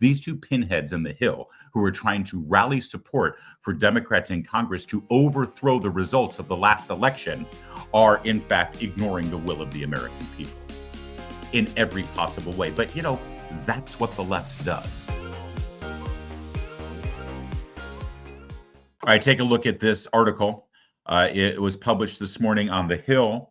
These two pinheads in the Hill who are trying to rally support for Democrats in Congress to overthrow the results of the last election are, in fact, ignoring the will of the American people in every possible way. But, that's what the left does. All right, take a look at this article. It was published this morning on The Hill.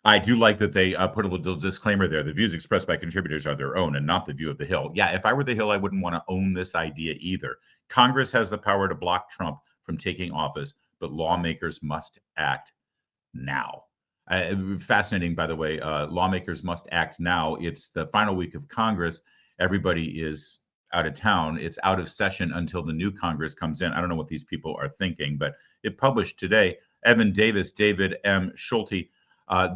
I do like that they put a little disclaimer there. The views expressed by contributors are their own and not the view of The Hill. Yeah, if I were The Hill, I wouldn't want to own this idea either. Congress has the power to block Trump from taking office, but lawmakers must act now. Fascinating, by the way. Lawmakers must act now. It's the final week of Congress. Everybody is out of town. It's out of session until the new Congress comes in. I don't know what these people are thinking, but it published today. Evan Davis, David M. Schulte,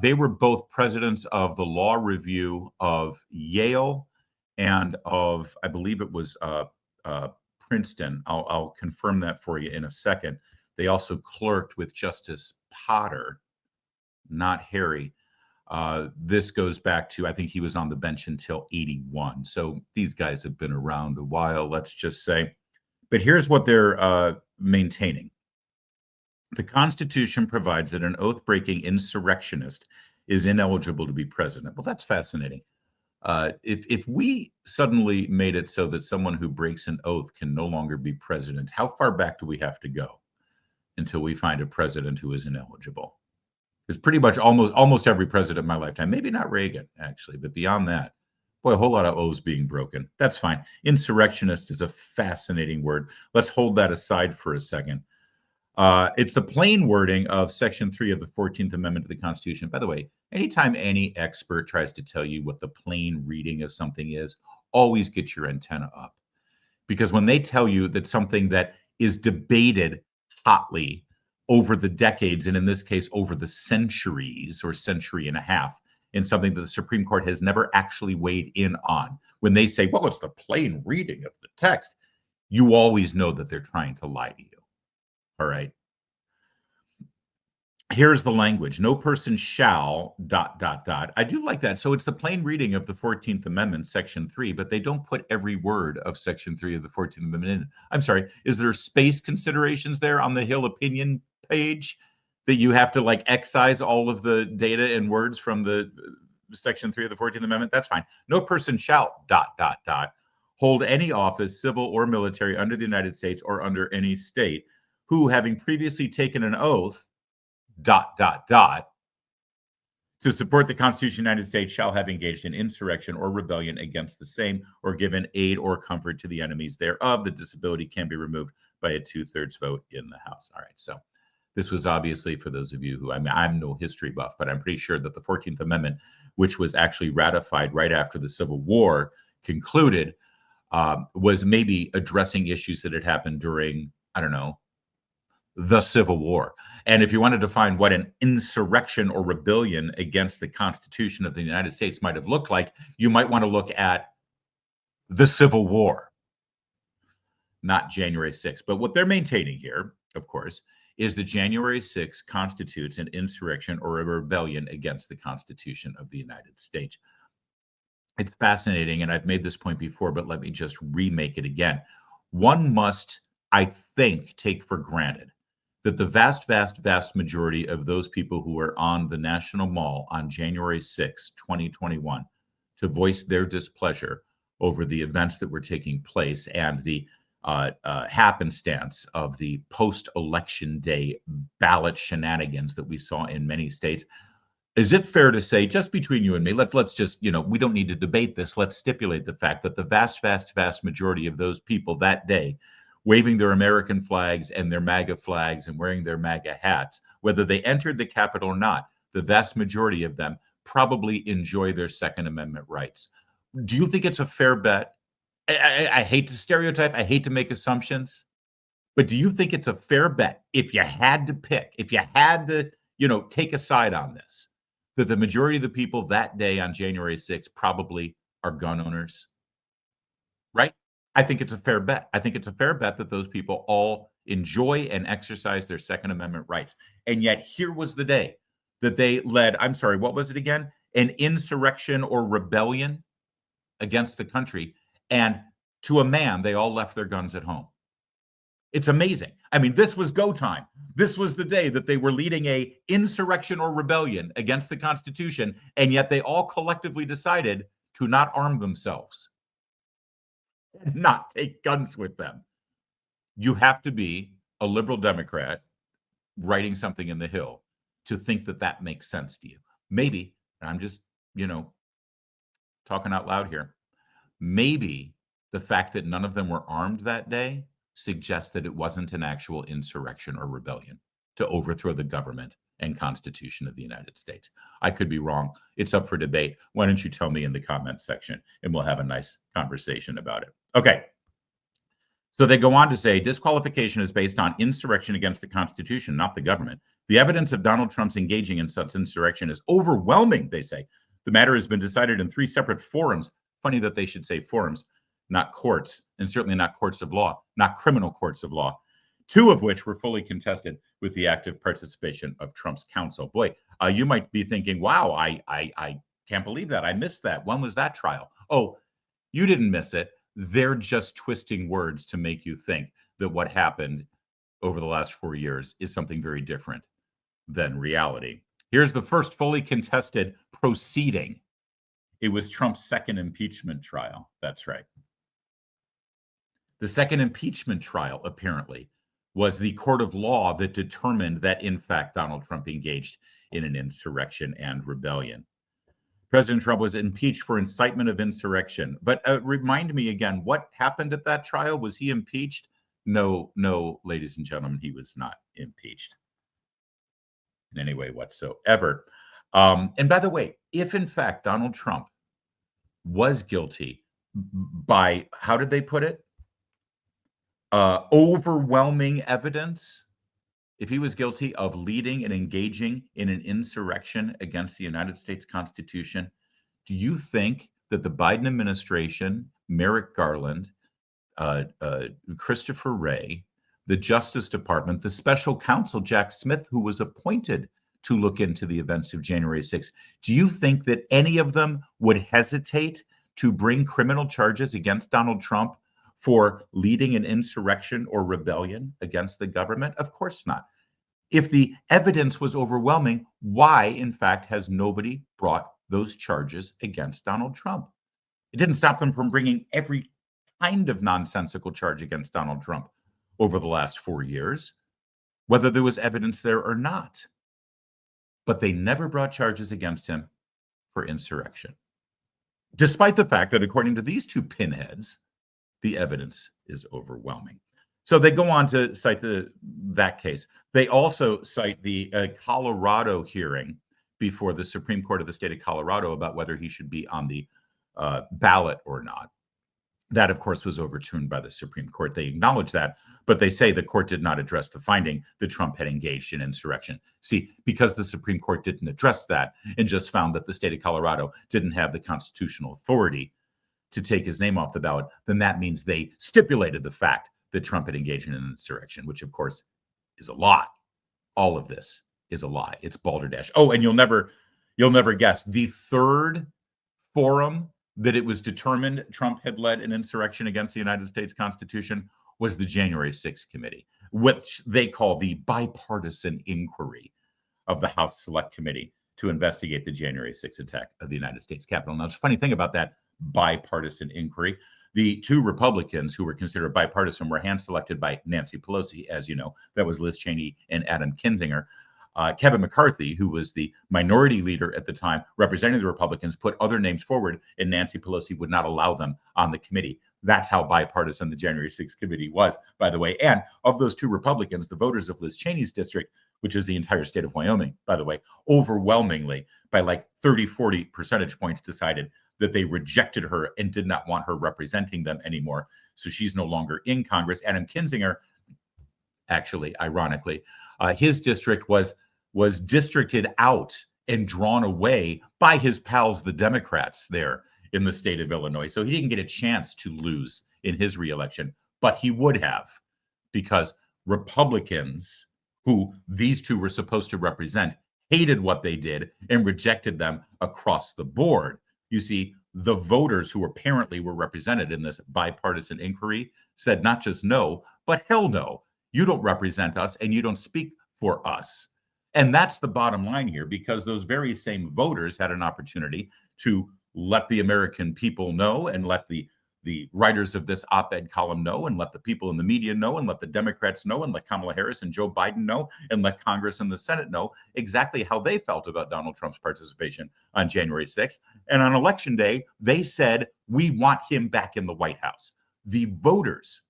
they were both presidents of the law review of Yale and of, I believe it was Princeton. I'll confirm that for you in a second. They also clerked with Justice Potter, not Harry. This goes back to, I think he was on the bench until 81. So these guys have been around a while, let's just say. But here's what they're maintaining. The Constitution provides that an oath-breaking insurrectionist is ineligible to be president. Well, that's fascinating. If we suddenly made it so that someone who breaks an oath can no longer be president, how far back do we have to go until we find a president who is ineligible? It's pretty much almost every president in my lifetime. Maybe not Reagan, actually, but beyond that, boy, a whole lot of oaths being broken. That's fine. Insurrectionist is a fascinating word. Let's hold that aside for a second. It's the plain wording of Section 3 of the 14th Amendment to the Constitution. By the way, anytime any expert tries to tell you what the plain reading of something is, always get your antenna up. Because when they tell you that something that is debated hotly over the decades, and in this case, over the centuries or century and a half, in something that the Supreme Court has never actually weighed in on, when they say, well, it's the plain reading of the text, you always know that they're trying to lie to you. All right. Here's the language. No person shall ... I do like that. So it's the plain reading of the 14th Amendment, Section 3, but they don't put every word of Section 3 of the 14th Amendment in. I'm sorry. Is there space considerations there on the Hill opinion page that you have to excise all of the data and words from the Section 3 of the 14th Amendment? That's fine. No person shall ... hold any office, civil or military, under the United States or under any state, who, having previously taken an oath ... to support the Constitution of the United States, shall have engaged in insurrection or rebellion against the same, or given aid or comfort to the enemies thereof. The disability can be removed by a 2/3 vote in the House. All right. So this was obviously, for those of you who, I'm no history buff, but I'm pretty sure that the 14th Amendment, which was actually ratified right after the Civil War concluded, was maybe addressing issues that had happened during, I don't know, the Civil War. And if you wanted to find what an insurrection or rebellion against the Constitution of the United States might have looked like, you might want to look at the Civil War, not January 6th. But what they're maintaining here, of course, is that January 6th constitutes an insurrection or a rebellion against the Constitution of the United States. It's fascinating, and I've made this point before, but let me just remake it again. One must, I think, take for granted that the vast majority of those people who were on the National Mall on January 6, 2021, to voice their displeasure over the events that were taking place and the happenstance of the post-election day ballot shenanigans that we saw in many states. Is it fair to say, just between you and me, let's just, we don't need to debate this. Let's stipulate the fact that the vast majority of those people that day waving their American flags and their MAGA flags and wearing their MAGA hats, whether they entered the Capitol or not, the vast majority of them probably enjoy their Second Amendment rights. Do you think it's a fair bet? I hate to stereotype, I hate to make assumptions, but do you think it's a fair bet, if you had to pick, if you had to, take a side on this, that the majority of the people that day on January 6th probably are gun owners? Right? I think it's a fair bet. I think it's a fair bet that those people all enjoy and exercise their Second Amendment rights. And yet here was the day that they led, I'm sorry, what was it again? An insurrection or rebellion against the country, and to a man, they all left their guns at home. It's amazing. I mean, this was go time. This was the day that they were leading a insurrection or rebellion against the Constitution, and yet they all collectively decided to not arm themselves and not take guns with them. You have to be a liberal Democrat writing something in the Hill to think that that makes sense to you. Maybe, I'm just, talking out loud here. Maybe the fact that none of them were armed that day suggests that it wasn't an actual insurrection or rebellion to overthrow the government and Constitution of the United States. I could be wrong. It's up for debate. Why don't you tell me in the comments section, and we'll have a nice conversation about it. Okay. So they go on to say disqualification is based on insurrection against the Constitution, not the government. The evidence of Donald Trump's engaging in such insurrection is overwhelming, they say. The matter has been decided in 3 separate forums. Funny that they should say forums, not courts, and certainly not courts of law, not criminal courts of law, 2 of which were fully contested with the active participation of Trump's counsel. Boy, you might be thinking, wow, I can't believe that. I missed that. When was that trial? Oh, you didn't miss it. They're just twisting words to make you think that what happened over the last 4 years is something very different than reality. Here's the first fully contested proceeding. It was Trump's second impeachment trial. That's right. The second impeachment trial, apparently, was the court of law that determined that, in fact, Donald Trump engaged in an insurrection and rebellion. President Trump was impeached for incitement of insurrection. But remind me again, what happened at that trial? Was he impeached? No, ladies and gentlemen, he was not impeached in any way whatsoever. And by the way, if in fact Donald Trump was guilty by, how did they put it? Overwhelming evidence. If he was guilty of leading and engaging in an insurrection against the United States Constitution, do you think that the Biden administration, Merrick Garland, Christopher Wray, the Justice Department, the special counsel, Jack Smith, who was appointed to look into the events of January 6th, do you think that any of them would hesitate to bring criminal charges against Donald Trump for leading an insurrection or rebellion against the government? Of course not. If the evidence was overwhelming, why, in fact, has nobody brought those charges against Donald Trump? It didn't stop them from bringing every kind of nonsensical charge against Donald Trump over the last 4 years, whether there was evidence there or not. But they never brought charges against him for insurrection, despite the fact that, according to these 2 pinheads, the evidence is overwhelming. So they go on to cite that case. They also cite the Colorado hearing before the Supreme Court of the state of Colorado about whether he should be on the ballot or not. That, of course, was overturned by the Supreme Court. They acknowledge that, but they say the court did not address the finding that Trump had engaged in insurrection. See, because the Supreme Court didn't address that and just found that the state of Colorado didn't have the constitutional authority to take his name off the ballot, then that means they stipulated the fact that Trump had engaged in an insurrection, which, of course, is a lie. All of this is a lie. It's balderdash. Oh, and you'll never guess, the third forum that it was determined Trump had led an insurrection against the United States Constitution was the January 6th committee, which they call the bipartisan inquiry of the House Select Committee to investigate the January 6th attack of the United States Capitol. Now, it's a funny thing about that bipartisan inquiry. The 2 Republicans who were considered bipartisan were hand-selected by Nancy Pelosi, as you know. That was Liz Cheney and Adam Kinzinger. Kevin McCarthy, who was the minority leader at the time, representing the Republicans, put other names forward, and Nancy Pelosi would not allow them on the committee. That's how bipartisan the January 6th committee was, by the way. And of those 2 Republicans, the voters of Liz Cheney's district, which is the entire state of Wyoming, by the way, overwhelmingly by like 30, 40 percentage points decided that they rejected her and did not want her representing them anymore. So she's no longer in Congress. Adam Kinzinger, actually, ironically, his district was districted out and drawn away by his pals, the Democrats there in the state of Illinois. So he didn't get a chance to lose in his reelection, but he would have, because Republicans, who these 2 were supposed to represent, hated what they did and rejected them across the board. You see, the voters who apparently were represented in this bipartisan inquiry said not just no, but hell no. You don't represent us and you don't speak for us. And that's the bottom line here, because those very same voters had an opportunity to let the American people know, and let the writers of this op-ed column know, and let the people in the media know, and let the Democrats know, and let Kamala Harris and Joe Biden know, and let Congress and the Senate know exactly how they felt about Donald Trump's participation on January 6th. And on election day, they said, we want him back in the White House. The voters,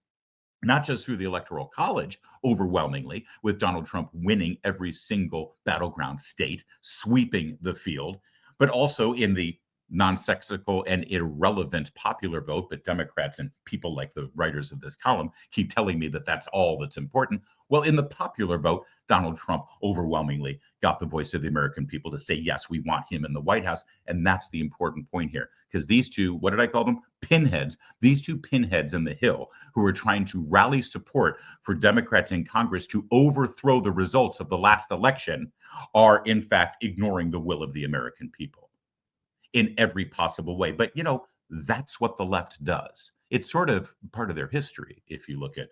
not just through the Electoral College, overwhelmingly, with Donald Trump winning every single battleground state, sweeping the field, but also in the nonsensical and irrelevant popular vote. But Democrats and people like the writers of this column keep telling me that that's all that's important. Well, in the popular vote, Donald Trump overwhelmingly got the voice of the American people to say, yes, we want him in the White House. And that's the important point here, because these two, what did I call them? Pinheads. These two pinheads in the Hill who are trying to rally support for Democrats in Congress to overthrow the results of the last election are, in fact, ignoring the will of the American people in every possible way. But, that's what the left does. It's sort of part of their history if you look at,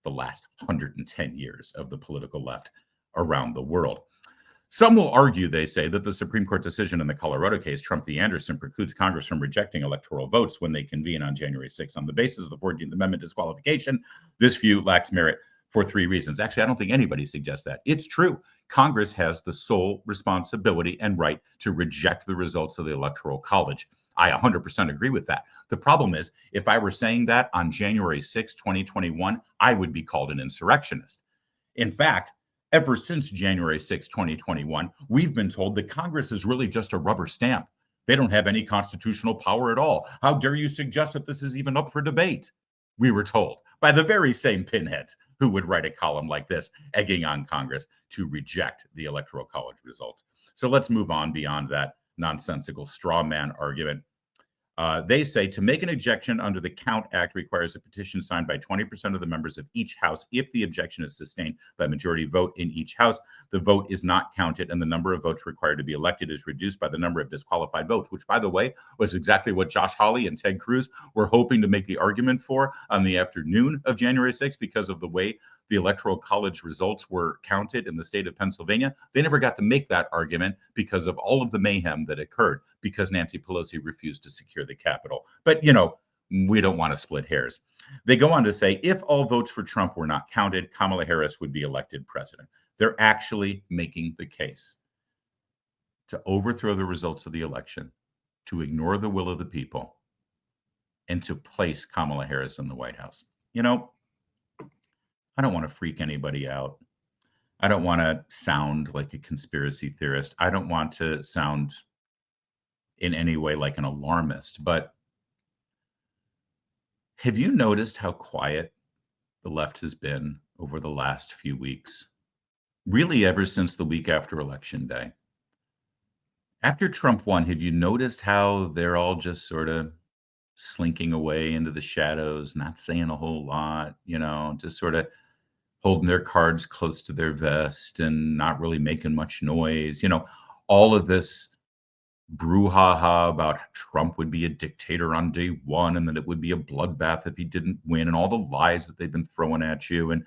the last 110 years of the political left around the world. Some will argue, they say, that the Supreme Court decision in the Colorado case, Trump v. Anderson, precludes Congress from rejecting electoral votes when they convene on January 6th on the basis of the 14th Amendment disqualification. This view lacks merit for three reasons. Actually, I don't think anybody suggests that. It's true. Congress has the sole responsibility and right to reject the results of the Electoral College. I 100% agree with that. The problem is, if I were saying that on January 6, 2021, I would be called an insurrectionist. In fact, ever since January 6, 2021, we've been told that Congress is really just a rubber stamp. They don't have any constitutional power at all. How dare you suggest that this is even up for debate? We were told by the very same pinheads who would write a column like this, egging on Congress to reject the Electoral College results. So let's move on beyond that nonsensical straw man argument. They say to make an objection under the Count Act requires a petition signed by 20% of the members of each house. If the objection is sustained by majority vote in each house, the vote is not counted, and the number of votes required to be elected is reduced by the number of disqualified votes, which, by the way, was exactly what Josh Hawley and Ted Cruz were hoping to make the argument for on the afternoon of January 6th because of the way the Electoral College results were counted in the state of Pennsylvania. They never got to make that argument because of all of the mayhem that occurred because Nancy Pelosi refused to secure the Capitol. But, we don't want to split hairs. They go on to say, if all votes for Trump were not counted, Kamala Harris would be elected president. They're actually making the case to overthrow the results of the election, to ignore the will of the people, and to place Kamala Harris in the White House. I don't want to freak anybody out. I don't want to sound like a conspiracy theorist. I don't want to sound in any way like an alarmist. But have you noticed how quiet the left has been over the last few weeks? Really, ever since the week after Election Day. After Trump won, have you noticed how they're all just sort of slinking away into the shadows, not saying a whole lot, just sort of holding their cards close to their vest and not really making much noise. All of this brouhaha about Trump would be a dictator on day one and that it would be a bloodbath if he didn't win, and all the lies that they've been throwing at you, and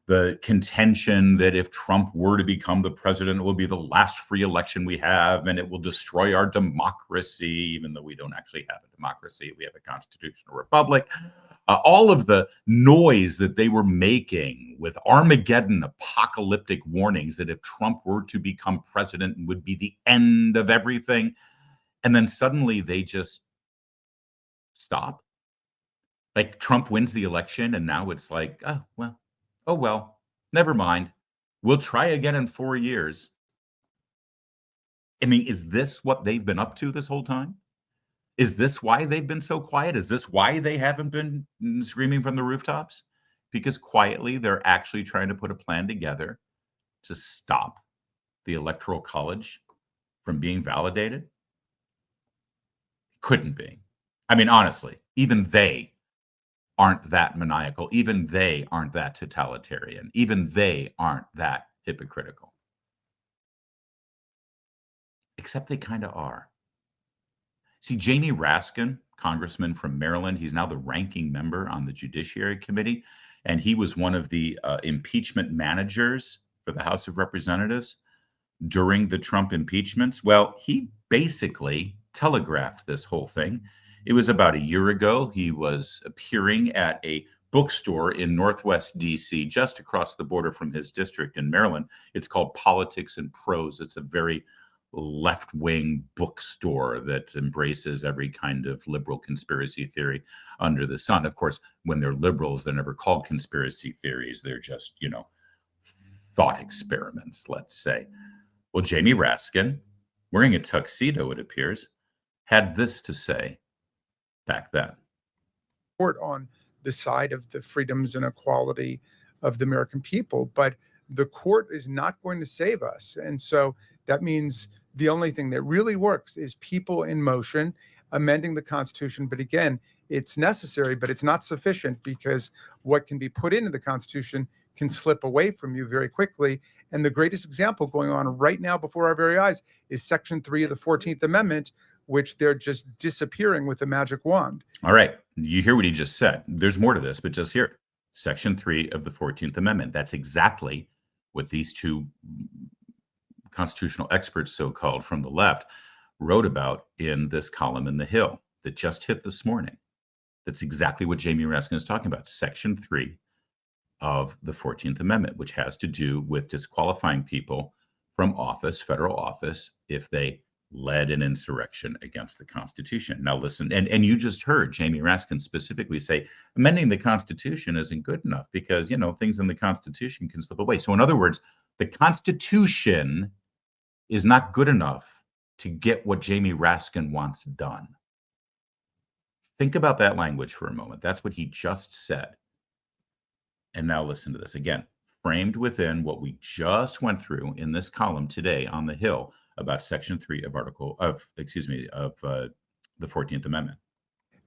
the contention that if Trump were to become the president, it will be the last free election we have and it will destroy our democracy, even though we don't actually have a democracy. We have a constitutional republic. All of the noise that they were making with Armageddon apocalyptic warnings that if Trump were to become president, it would be the end of everything. And then suddenly they just stop. Like Trump wins the election and now it's like, oh, well, never mind. We'll try again in 4 years. I mean, is this what they've been up to this whole time? Is this why they've been so quiet? Is this why they haven't been screaming from the rooftops? Because quietly, they're actually trying to put a plan together to stop the Electoral College from being validated? Couldn't be. I mean, honestly, even they aren't that maniacal. Even they aren't that totalitarian. Even they aren't that hypocritical. Except they kind of are. See, Jamie Raskin, congressman from Maryland, he's now the ranking member on the Judiciary Committee, and he was one of the impeachment managers for the House of Representatives during the Trump impeachments. Well, he basically telegraphed this whole thing. It was about a year ago. He was appearing at a bookstore in Northwest DC, just across the border from his district in Maryland. It's called Politics and Prose. It's a very left-wing bookstore that embraces every kind of liberal conspiracy theory under the sun. Of course, when they're liberals, they're never called conspiracy theories. They're just, thought experiments, let's say. Well, Jamie Raskin, wearing a tuxedo, it appears, had this to say back then. On the side of the freedoms and equality of the American people, but the court is not going to save us. And so that means the only thing that really works is people in motion, amending the Constitution. But again, it's necessary, but it's not sufficient, because what can be put into the Constitution can slip away from you very quickly. And the greatest example going on right now before our very eyes is Section 3 of the 14th Amendment, which they're just disappearing with a magic wand. All right. You hear what he just said. There's more to this, but just hear it. Section 3 of the 14th Amendment. That's exactly what these two constitutional experts, so-called, from the left wrote about in this column in The Hill that just hit this morning. That's exactly what Jamie Raskin is talking about. Section 3 of the 14th Amendment, which has to do with disqualifying people from office, federal office, if they led an insurrection against the Constitution. Now listen, and you just heard Jamie Raskin specifically say amending the Constitution isn't good enough because, things in the Constitution can slip away. So in other words, the Constitution is not good enough to get what Jamie Raskin wants done. Think about that language for a moment. That's what he just said. And now listen to this again, framed within what we just went through in this column today on The Hill about Section 3 of the 14th Amendment.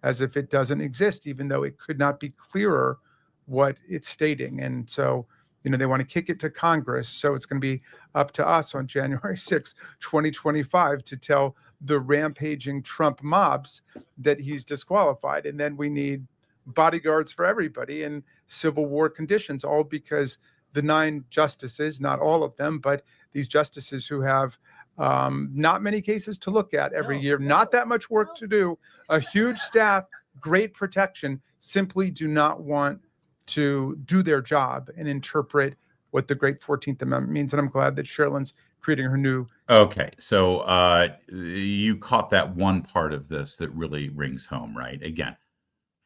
As if it doesn't exist, even though it could not be clearer what it's stating. And so, they want to kick it to Congress. So it's going to be up to us on January 6, 2025, to tell the rampaging Trump mobs that he's disqualified. And then we need bodyguards for everybody in Civil War conditions, all because the 9 justices, not all of them, but these justices who have not many cases to look at every year, not that much work to do, a huge staff, great protection, simply do not want to do their job and interpret what the great 14th Amendment means. And I'm glad that Sherilyn's creating her new. Okay. So you caught that one part of this that really rings home, right? Again,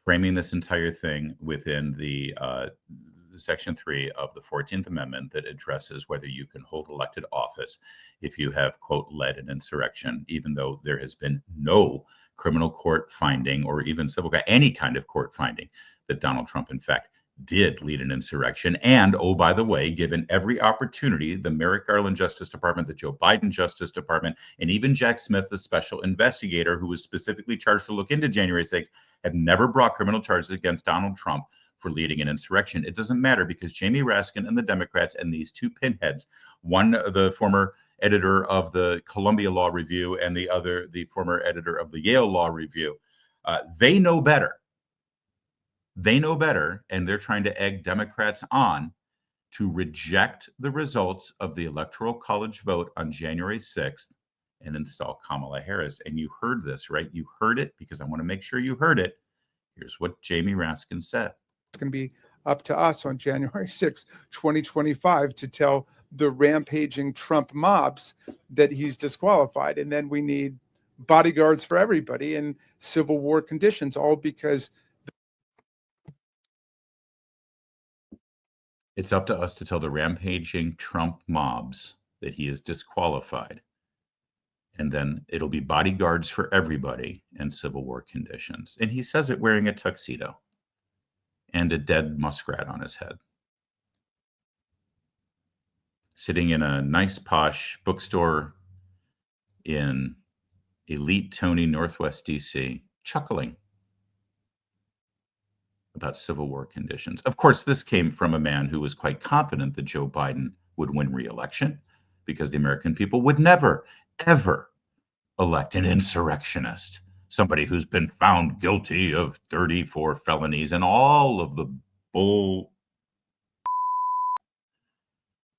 framing this entire thing within the Section 3 of the 14th Amendment that addresses whether you can hold elected office if you have, quote, led an insurrection, even though there has been no criminal court finding or even civil, any kind of court finding that Donald Trump, in fact, did lead an insurrection. And, oh, by the way, given every opportunity, the Merrick Garland Justice Department, the Joe Biden Justice Department, and even Jack Smith, the special investigator who was specifically charged to look into January 6th, have never brought criminal charges against Donald Trump for leading an insurrection. It doesn't matter because Jamie Raskin and the Democrats and these two pinheads, one the former editor of the Columbia Law Review and the other the former editor of the Yale Law Review, they know better. They know better, and they're trying to egg Democrats on to reject the results of the Electoral College vote on January 6th and install Kamala Harris. And you heard this, right? You heard it because I want to make sure you heard it. Here's what Jamie Raskin said. It's going to be up to us on January 6, 2025, to tell the rampaging Trump mobs that he's disqualified. And then we need bodyguards for everybody in Civil War conditions, all because it's up to us to tell the rampaging Trump mobs that he is disqualified. And then it'll be bodyguards for everybody in Civil War conditions. And he says it wearing a tuxedo and a dead muskrat on his head, sitting in a nice posh bookstore in elite Tony, Northwest DC, chuckling about Civil War conditions. Of course, this came from a man who was quite confident that Joe Biden would win re-election because the American people would never, ever elect an insurrectionist. somebody who's been found guilty of 34 felonies and all of the bull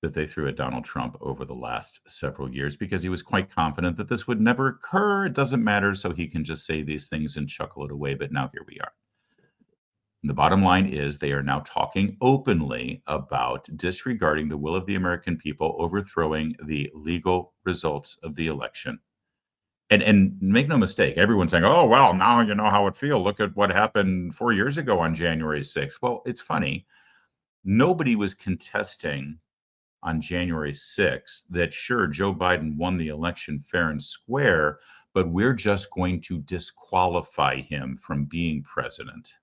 that they threw at Donald Trump over the last several years, because he was quite confident that this would never occur. It doesn't matter, so he can just say these things and chuckle it away. But now here we are. And the bottom line is they are now talking openly about disregarding the will of the American people, overthrowing the legal results of the election. And make no mistake, everyone's saying, oh, well, now you know how it feels. Look at what happened 4 years ago on January 6th. Well, it's funny. Nobody was contesting on January 6th that, sure, Joe Biden won the election fair and square, but we're just going to disqualify him from being president.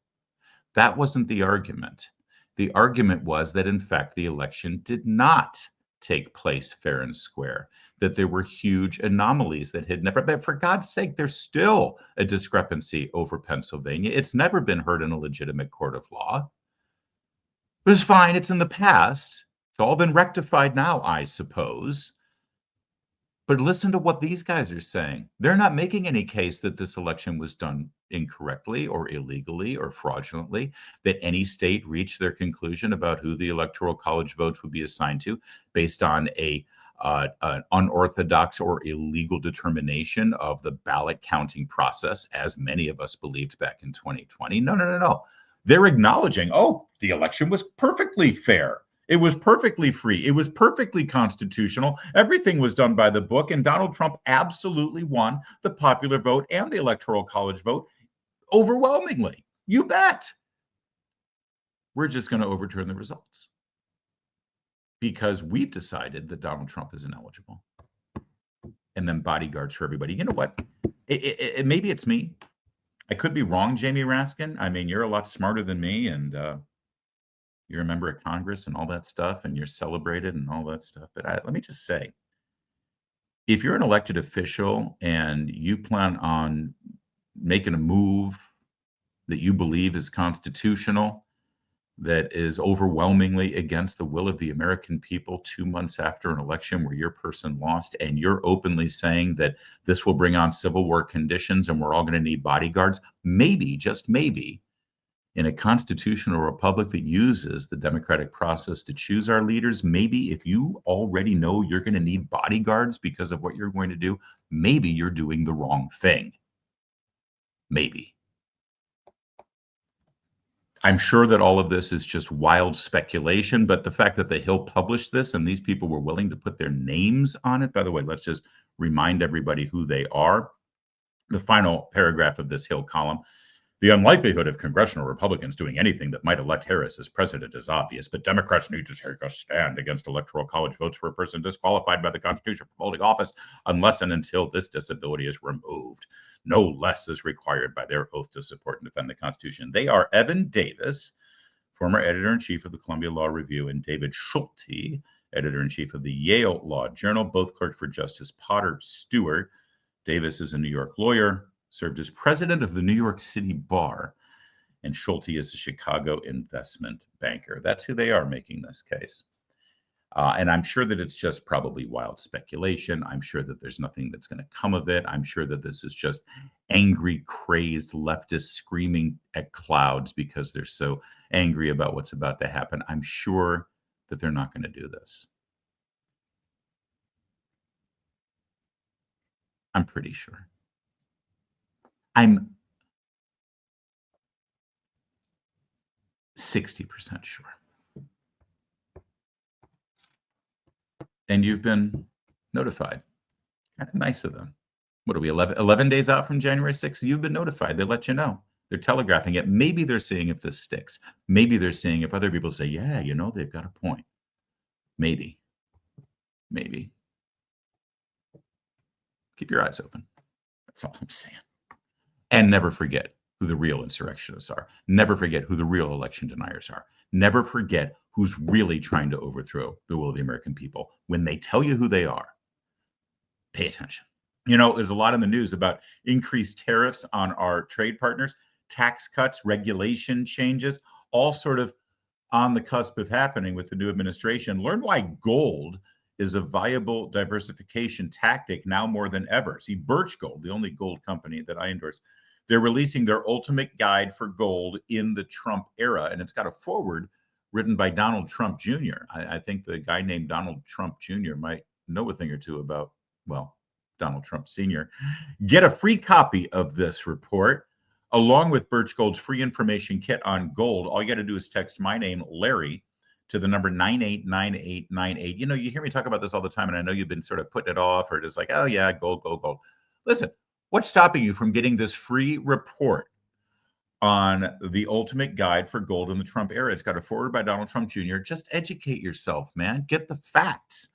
That wasn't the argument. The argument was that, in fact, the election did not take place fair and square, that there were huge anomalies that had never, but for God's sake, there's still a discrepancy over Pennsylvania. It's never been heard in a legitimate court of law. But it's fine. It's in the past. It's all been rectified now, I suppose. But listen to what these guys are saying. They're not making any case that this election was done incorrectly or illegally or fraudulently, that any state reached their conclusion about who the Electoral College votes would be assigned to based on an unorthodox or illegal determination of the ballot counting process, as many of us believed back in 2020. No. They're acknowledging, oh, the election was perfectly fair. It was perfectly free. It was perfectly constitutional. Everything was done by the book, and Donald Trump absolutely won the popular vote and the Electoral College vote overwhelmingly. You bet. We're just going to overturn the results because we've decided that Donald Trump is ineligible. And then bodyguards for everybody. You know what? Maybe it's me. I could be wrong, Jamie Raskin. I mean, you're a lot smarter than me, and you're a member of Congress and all that stuff, and you're celebrated and all that stuff. But let me just say, if you're an elected official and you plan on making a move that you believe is constitutional, that is overwhelmingly against the will of the American people 2 months after an election where your person lost, and you're openly saying that this will bring on civil war conditions and we're all going to need bodyguards, maybe, just maybe, in a constitutional republic that uses the democratic process to choose our leaders, maybe if you already know you're going to need bodyguards because of what you're going to do, maybe you're doing the wrong thing. Maybe. I'm sure that all of this is just wild speculation, but the fact that the Hill published this and these people were willing to put their names on it, by the way, let's just remind everybody who they are. The final paragraph of this Hill column: the unlikelihood of congressional Republicans doing anything that might elect Harris as president is obvious, but Democrats need to take a stand against Electoral College votes for a person disqualified by the Constitution from holding office unless and until this disability is removed. No less is required by their oath to support and defend the Constitution. They are Evan Davis, former editor-in-chief of the Columbia Law Review, and David Schulte, editor-in-chief of the Yale Law Journal, both clerked for Justice Potter Stewart. Davis is a New York lawyer, served as president of the New York City Bar, and Schulte is a Chicago investment banker. That's who they are making this case. And I'm sure that it's just probably wild speculation. I'm sure that there's nothing that's going to come of it. I'm sure that this is just angry, crazed leftists screaming at clouds because they're so angry about what's about to happen. I'm sure that they're not going to do this. I'm pretty sure. I'm 60% sure. And you've been notified. Kind of nice of them. What are we, 11 days out from January 6th? You've been notified. They let you know. They're telegraphing it. Maybe they're seeing if this sticks. Maybe they're seeing if other people say, yeah, you know, they've got a point. Maybe. Keep your eyes open. That's all I'm saying. And never forget who the real insurrectionists are. Never forget who the real election deniers are. Never forget who's really trying to overthrow the will of the American people. When they tell you who they are, pay attention. You know, there's a lot in the news about increased tariffs on our trade partners, tax cuts, regulation changes, all sort of on the cusp of happening with the new administration. Learn why gold is a viable diversification tactic now more than ever. See, Birch Gold, the only gold company that I endorse, They're releasing their ultimate guide for gold in the Trump era, and it's got a foreword written by Donald Trump Jr. I think the guy named Donald Trump Jr. might know a thing or two about, well, Donald Trump Sr. Get a free copy of this report along with Birch Gold's free information kit on gold. All you got to do is text my name, Larry, to the number 989898. You know, you hear me talk about this all the time, and I know you've been sort of putting it off or just like, oh, yeah, gold, gold, gold. Listen, what's stopping you from getting this free report on the ultimate guide for gold in the Trump era? It's got a foreword by Donald Trump Jr. Just educate yourself, man. Get the facts.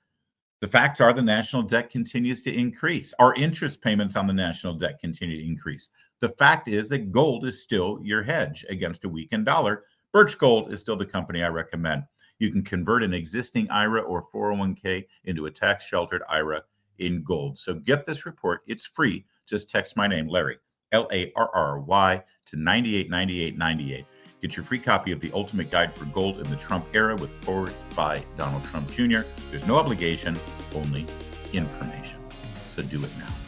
The facts are the national debt continues to increase. Our interest payments on the national debt continue to increase. The fact is that gold is still your hedge against a weakened dollar. Birch Gold is still the company I recommend. You can convert an existing IRA or 401k into a tax-sheltered IRA in gold. So get this report. It's free. Just text my name, Larry, Larry, to 989898. Get your free copy of the ultimate guide for gold in the Trump era with foreword by Donald Trump Jr. There's no obligation, only information. So do it now.